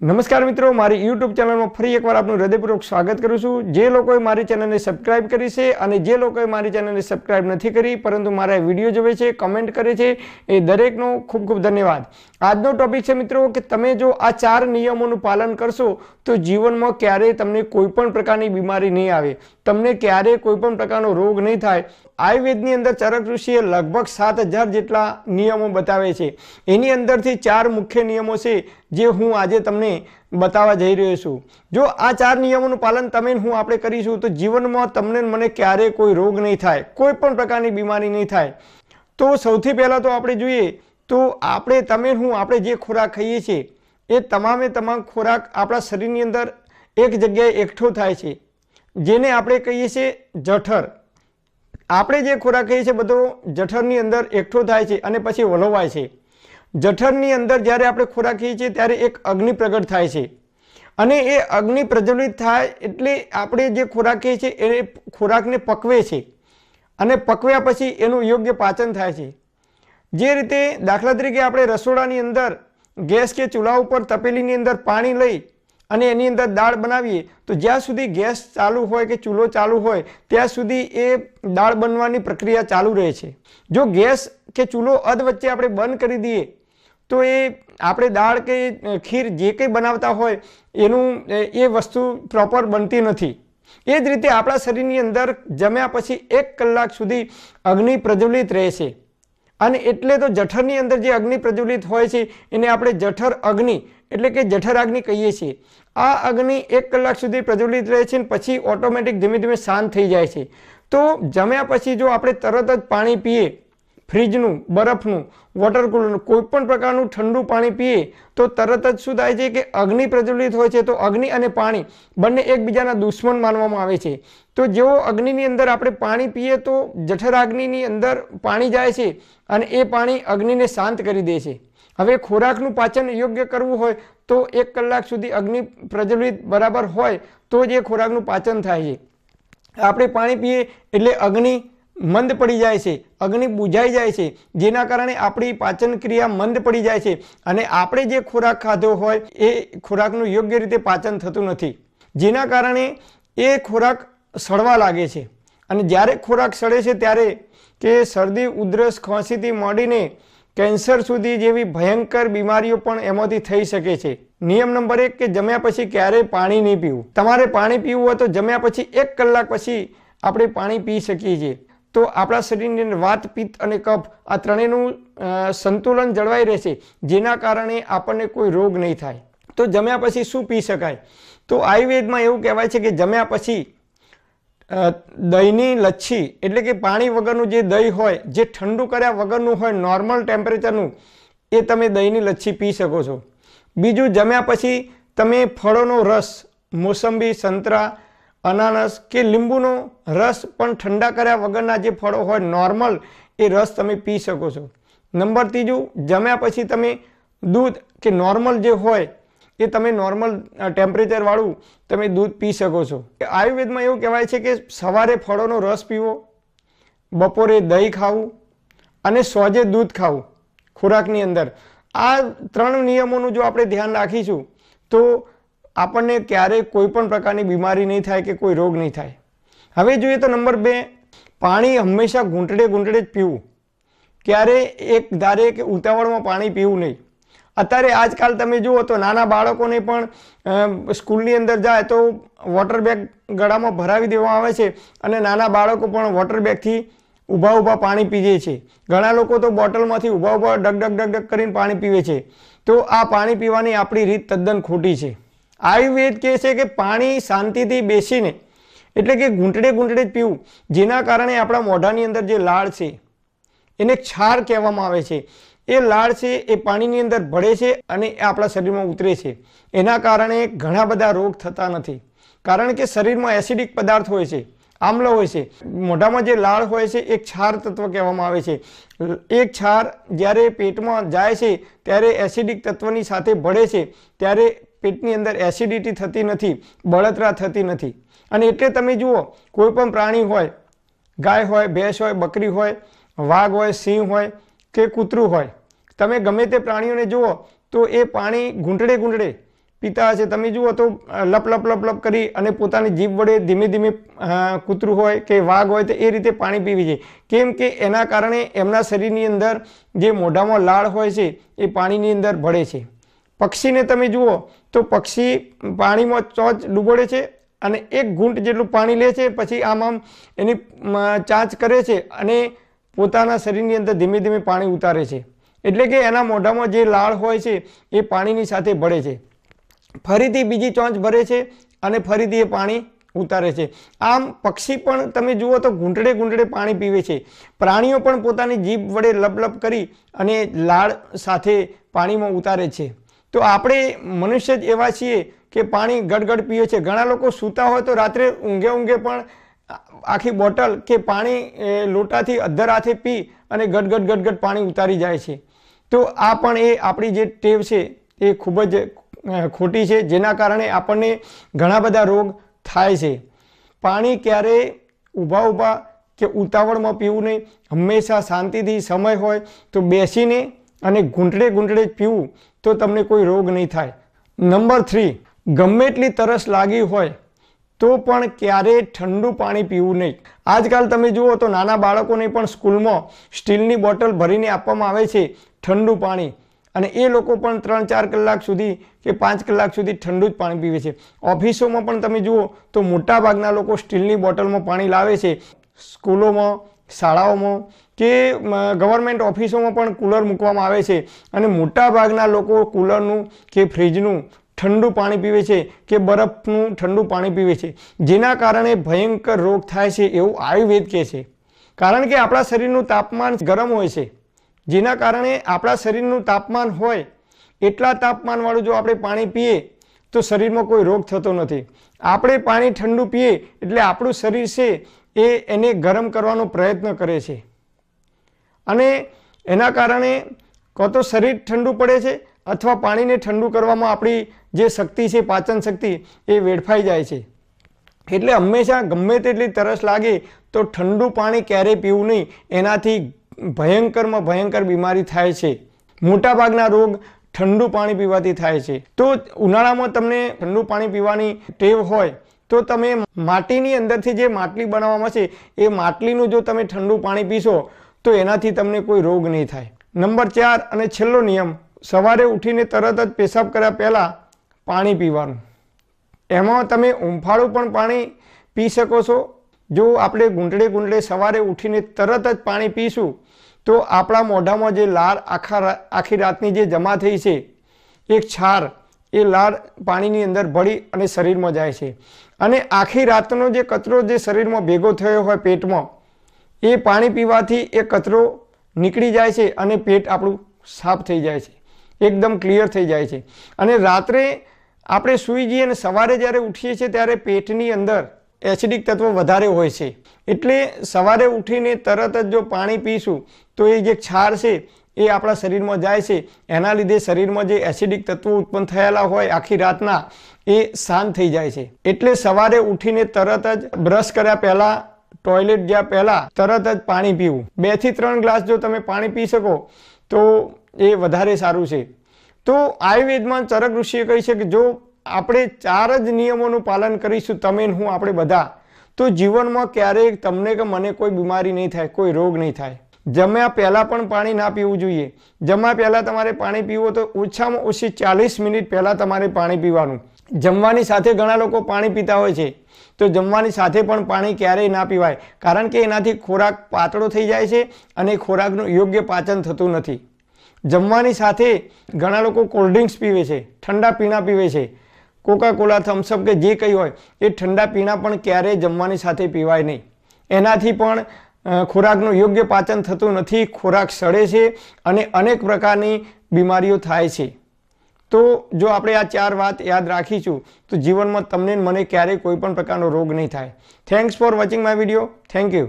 નમસ્કાર મિત્રો, મારી YouTube ચેનલમાં ફરી એકવાર આપનું હૃદયપૂર્વક સ્વાગત કરું છું। જે લોકોએ મારી ચેનલને સબસ્ક્રાઇબ કરી છે અને જે લોકોએ મારી ચેનલને સબસ્ક્રાઇબ નથી કરી પરંતુ મારા વિડીયો જોવે છે, કમેન્ટ કરે છે, એ દરેકનો ખૂબ ખૂબ ધન્યવાદ। આજનો ટોપિક છે મિત્રો કે તમે જો આ 4 નિયમોનું પાલન કરશો તો જીવનમાં ક્યારેય તમને કોઈ પણ પ્રકારની બીમારી નહીં આવે, તમને ક્યારેય કોઈ પણ પ્રકારનો રોગ નહીં થાય। આયુર્વેદની અંદર ચરક ઋષિએ લગભગ 7000 જેટલા નિયમો બતાવે છે। એની અંદરથી 4 મુખ્ય નિયમો છે જે હું આજે તમને बतावा जई रह्यो छुं। जो आ 4 नियमोनुं पालन तमे हूँ आपणे करीशुं तो जीवनमां तमने मने क्यारे कोई रोग नहीं थाय, कोई पण प्रकारनी बीमारी नहीं थाय। तो सौथी पहेला तो आपणे जोईए तो आपणे तमे हूँ आपणे जे खोराक खाईए छीए ए तमामे तमाम खोराक आपणा शरीरनी अंदर एक जग्याए एकठो थाय छे, जेने आपणे कहीए छीए जठर। आपणे जे खोराक खाईए छीए बधो जठरनी अंदर एकठो थाय छे अने पछी वलोवाय छे। जठरनी अंदर ज्यारे आपणे खोराक खाईए छीए त्यारे एक अग्नि प्रगट थाय छे अने ए अग्नि प्रज्वलित थाय एटले आपणे जे खोराक खाईए छीए ए खोराकने पकवे छे अने पकव्या पछी एनुं योग्य पाचन थाय छे। जे रीते दाखला तरीके आपणे रसोडानी अंदर गैस के चूल्हा उपर तपेलीनी अंदर पाणी लई अने एनी अंदर दाळ बनावीए तो ज्यां सुधी गैस चालू होय के चूल्हो चालू होय त्यां सुधी ए दाळ बनवानी प्रक्रिया चालू रहे छे। जो गैस के चूल्हो अध वच्चे आपणे बंध करी दीए तो ये आपणे दाळ के खीर जे कंई बनावता होय एनुं ए वस्तु प्रॉपर बनती नथी। ए ज रीते आपणा शरीरनी अंदर जम्या पछी 1 कलाक सुधी अग्नि प्रज्वलित रहे छे अने एटले तो जठरनी अंदर जे अग्नि प्रज्वलित होय छे एने आपणे जठर अग्नि एटले के जठराग्नि कहीए छीए। आ अग्नि 1 कलाक सुधी प्रज्वलित रहे छे पछी ऑटोमेटिक धीमे धीमे शांत थई जाय छे। तो जम्या पछी जो आपणे तरत ज पाणी पीए, फ्रीजનું, બરફનું, વોટર કુલરનું કોઈ પણ પ્રકારનું ઠંડુ પાણી પીએ તો તરત જ શું થાય છે કે અગ્નિ પ્રજ્વલિત હોય છે। તો અગ્નિ અને પાણી બંને એકબીજાના દુશ્મન માનવામાં આવે છે। તો જેવો અગ્નિની અંદર આપણે પાણી પીએ તો જઠરાગ્નિની અંદર પાણી જાય છે અને એ પાણી અગ્નિને શાંત કરી દે છે। હવે ખોરાકનું પાચન યોગ્ય કરવું હોય તો 1 કલાક સુધી અગ્નિ પ્રજ્વલિત બરાબર હોય તો જ એ ખોરાકનું પાચન થાય છે। આપણે પાણી પીએ એટલે અગ્નિ मंद पड़ी जाए छे, अग्नि बुझाई जाए छे, जेना कारणे आपणी पाचन क्रिया मंद पड़ी जाए छे अने आपणे जे खोराक खाधो होय ए खोराकनुं योग्य रीते पाचन थतुं नथी, जेना कारणे ए खोराक सड़वा लागे छे। अने ज्यारे खोराक सड़े छे त्यारे के शरदी, उधरस, खांसीथी मांडीने कैंसर सुधी जेवी भयंकर बीमारीओ पण एमांथी थई शके छे। नियम नंबर 1 के जम्या पछी क्यारेय पाणी नहीं पीवुं। तमारे पाणी पीवुं होय तो जम्या पछी 1 कलाक पछी आपणे पाणी पी शकीए छीए तो आपणा शरीरनी अंदर वात, पित्त अने कफ आ त्रणेयनुं संतुलन जळवाई रहेशे, जेना कारणे आपणने कोई रोग नहीं थाय। तो जम्या पछी शुं पी शकाय? तो आयुर्वेदमां एवुं कहेवाय छे के जम्या पछी दहीनी लच्छी एटले के पाणी वगरनुं जे दही होय, जे ठंडू कर्या वगरनुं होय, नॉर्मल टेम्परेचरनुं, ए तमे दहीनी लच्छी पी शको छो। बीजुं जम्या पछी तमे फळोनो रस, मोसंबी, संतरा, अनानस के લીંબુનો રસ પણ ઠંડા કર્યા વગરના જે ફળો હોય નોર્મલ એ રસ તમે પી શકો છો। નંબર 3 જમ્યા પછી તમે દૂધ કે નોર્મલ જે હોય એ તમે નોર્મલ ટેમ્પરેચર વાળું તમે દૂધ પી શકો છો। આયુર્વેદમાં એવું કહેવાય છે કે સવારે ફળોનો રસ પીવો, બપોરે દહીં ખાવું અને સોજે દૂધ ખાવું ખોરાકની અંદર। આ 3 નિયમોનું જો આપણે ધ્યાન રાખીશું તો આપણને ક્યારેય કોઈ પણ પ્રકારની બીમારી નહીં થાય કે કોઈ રોગ નહીં થાય। હવે જોઈએ તો નંબર 2, પાણી હંમેશા ઘૂંટડે ઘૂંટડે જ પીવું, ક્યારે એક ધારે કે ઉતાવળમાં પાણી પીવું નહીં। અત્યારે આજકાલ તમે જુઓ તો નાના બાળકોને પણ સ્કૂલની અંદર જાય તો વોટર બેગ ગળામાં ભરાવી દેવામાં આવે છે અને નાના બાળકો પણ વોટર બેગથી ઊભા ઊભા પાણી પીએ છે। ઘણા લોકો તો બોટલમાંથી ઊભા ઊભા ડગ ડગ ડગ ડગ કરીને પાણી પીવે છે। તો આ પાણી પીવાની આપણી રીત તદ્દન ખોટી છે। आयुर्वेद कहे छे के पाणी शांतिथी बेसीने एटले के घूंटड़े घूंटड़े ज पीवुं, जेना कारणे आपणा मोढानी अंदर जे लाळ छे एने क्षार कहेवामां आवे छे। ए लाळ छे ए पाणीनी अंदर भळे छे अने आपणा शरीरमां उतरे छे। एना कारणे घणा बधा रोग थता नथी, कारण के शरीरमां एसिडिक पदार्थ होय छे, आम्ल होय छे। मोढामां जे लाळ होय छे एक क्षार तत्व कहेवामां आवे छे। एक क्षार ज्यारे पेटमां जाय छे त्यारे एसिडिक तत्वनी साथे भळे छे त्यारे पेटनी अंदर एसिडिटी थती नथी, बळतरा थती नथी। अने एटले तमे जुओ कोईपण प्राणी होय, गाय होय, भैंस होय, बकरी होय, वाघ होय, सिंह होय के कूतरू होय, तमे गमे ते प्राणीओने जुओ तो ए पाणी घूंटड़े घूंटड़े પીતા હશે, તમે જુઓ તો લપ લપ લપ લપ કરી અને પોતાની જીભ વડે ધીમે ધીમે કૂતરું હોય કે વાઘ હોય તો એ રીતે પાણી પીવી છે. કેમ કે એના કારણે એમના શરીરની અંદર જે મોઢામાં લાળ હોય છે એ પાણીની અંદર ભળે છે. પક્ષીને તમે જુઓ તો પક્ષી પાણીમાં ચોંચ ડૂબોળે છે અને એક ઘૂંટ જેટલું પાણી લે છે, પછી આમ એની ચાંચ કરે છે અને પોતાના શરીરની અંદર ધીમે ધીમે પાણી ઉતારે છે. એટલે કે એના મોઢામાં જે લાળ હોય છે એ પાણીની સાથે ભળે છે, ફરીથી બીજી ચોંચ ભરે છે અને ફરીથી એ પાણી ઉતારે છે. આમ પક્ષી પણ તમે જુઓ તો ઘૂંટડે ઘૂંટડે પાણી પીવે છે. પ્રાણીઓ પણ પોતાની જીભ વડે લપ કરી અને લાળ સાથે પાણીમાં ઉતારે છે. તો આપણે મનુષ્ય જ એવા છીએ કે પાણી ગડગડ પીએ છે. ઘણા લોકો સૂતા હોય તો રાત્રે ઊંઘે પણ આખી બોટલ કે પાણી લોટાથી અધ્ધર હાથે પી અને ગડગડ પાણી ઉતારી જાય છે. તો આ પણ એ આપણી જે ટેવ છે એ ખૂબ જ ખોટી છે, જેના કારણે આપણને ઘણા બધા રોગ થાય છે. પાણી ક્યારેય ઊભા કે ઉતાવળમાં પીવું નહીં. હંમેશા શાંતિથી સમય હોય તો બેસીને અને ઘૂંટડે જ પીવું તો તમને કોઈ રોગ નહીં થાય. નંબર 3, ગમે એટલી તરસ લાગી હોય તો પણ ક્યારેય ઠંડુ પાણી પીવું નહીં. આજકાલ તમે જુઓ તો નાના બાળકોને પણ સ્કૂલમાં સ્ટીલની બોટલ ભરીને આપવામાં આવે છે ઠંડુ પાણી, અને એ લોકો પણ 3-4 કલાક સુધી કે 5 કલાક સુધી ઠંડુ જ પાણી પીવે છે. ઓફિસોમાં પણ તમે જુઓ તો મોટાભાગના લોકો સ્ટીલની બોટલમાં પાણી લાવે છે. સ્કૂલોમાં, શાળાઓમાં કે ગવર્મેન્ટ ઓફિસોમાં પણ કુલર મૂકવામાં આવે છે અને મોટાભાગના લોકો કુલરનું કે ફ્રીજનું ઠંડુ પાણી પીવે છે કે બરફનું ઠંડુ પાણી પીવે છે, જેના કારણે ભયંકર રોગ થાય છે એવું આયુર્વેદ કહે છે. કારણ કે આપણા શરીરનું તાપમાન ગરમ હોય છે, જેના કારણે આપણા શરીરનું તાપમાન હોય એટલા તાપમાનવાળું જો આપણે પાણી પીએ તો શરીરમાં કોઈ રોગ થતો નથી. આપણે પાણી ઠંડુ પીએ એટલે આપણું શરીર છે એને ગરમ કરવાનો પ્રયત્ન કરે છે અને એના કારણે કાં તો શરીર ઠંડુ પડે છે અથવા પાણીને ઠંડુ કરવામાં આપણી જે શક્તિ છે, પાચન શક્તિ, એ વેડફાઈ જાય છે. એટલે હંમેશા ગમે તેટલી તરસ લાગે તો ઠંડુ પાણી ક્યારેય પીવું નહીં. એનાથી ભયંકરમાં ભયંકર બીમારી થાય છે. મોટાભાગના રોગ ઠંડુ પાણી પીવાથી થાય છે. તો ઉનાળામાં તમને ઠંડુ પાણી પીવાની ટેવ હોય તો તમે માટીની અંદરથી જે માટલી બનાવવામાં છે એ માટલીનું જો તમે ઠંડુ પાણી પીશો તો એનાથી તમને કોઈ રોગ નહીં થાય. નંબર 4 અને છેલ્લો નિયમ, સવારે ઉઠીને તરત જ પેશાબ કર્યા પહેલાં પાણી પીવાનું. એમાં તમે ઉંફાળું પણ પાણી પી શકો છો. જો આપણે ઘૂંટડે સવારે ઉઠીને તરત જ પાણી પીશું તો આપણા મોઢામાં જે લાળ આખી રાતની જે જમા થઈ છે એક છાર, એ લાળ પાણીની અંદર ભળી અને શરીરમાં જાય છે અને આખી રાતનો જે કચરો જે શરીરમાં ભેગો થયો હોય પેટમાં, એ પાણી પીવાથી એ કચરો નીકળી જાય છે અને પેટ આપણું સાફ થઈ જાય છે, એકદમ ક્લિયર થઈ જાય છે. અને રાત્રે આપણે સૂઈ જઈએ અને સવારે જ્યારે ઉઠીએ છીએ ત્યારે પેટની અંદર એસિડિક તત્વો વધારે હોય છે. એટલે સવારે ઉઠીને તરત જ જો પાણી પીશું તો એ જે છાર છે એ આપણા શરીરમાં જાય છે. એના લીધે શરીરમાં જે એસિડિક તત્વો ઉત્પન્ન થયેલા હોય આખી રાતના એ શાંત થઈ જાય છે. એટલે સવારે ઉઠીને તરત જ બ્રશ કર્યા પહેલાં, ટોયલેટ ગયા પહેલાં તરત જ પાણી પીવું. 2 થી 3 ગ્લાસ જો તમે પાણી પી શકો તો એ વધારે સારું છે. તો આયુર્વેદમાં ચરક ઋષિએ કહી છે કે જો આપણે 4 જ નિયમોનું પાલન કરીશું, તમે હું આપણે બધા, તો જીવનમાં ક્યારેય તમને કે મને કોઈ બીમારી નહીં થાય, કોઈ રોગ નહીં થાય. જમ્યા પહેલાં પણ પાણી ના પીવું જોઈએ. જમ્યા પહેલાં તમારે પાણી પીવું તો ઓછામાં ઓછી 40 મિનિટ પહેલાં તમારે પાણી પીવાનું. જમવાની સાથે ઘણા લોકો પાણી પીતા હોય છે, તો જમવાની સાથે પણ પાણી ક્યારેય ના પીવાય, કારણ કે એનાથી ખોરાક પાતળો થઈ જાય છે અને ખોરાકનું યોગ્ય પાચન થતું નથી. જમવાની સાથે ઘણા લોકો કોલ્ડ ડ્રિંક્સ પીવે છે, ઠંડા પીણા પીવે છે, કોકાકોલા, થમ્સઅપ કે જે કંઈ હોય એ ઠંડા પીણા પણ ક્યારેય જમવાની સાથે પીવાય નહીં. એનાથી પણ ખોરાકનું યોગ્ય પાચન થતું નથી, ખોરાક સડે છે અને અનેક પ્રકારની બીમારીઓ થાય છે. તો જો આપણે આ 4 વાત યાદ રાખીશું તો જીવનમાં તમને મને ક્યારેય કોઈ પણ પ્રકારનો રોગ નહીં થાય. Thanks for watching my video. Thank you.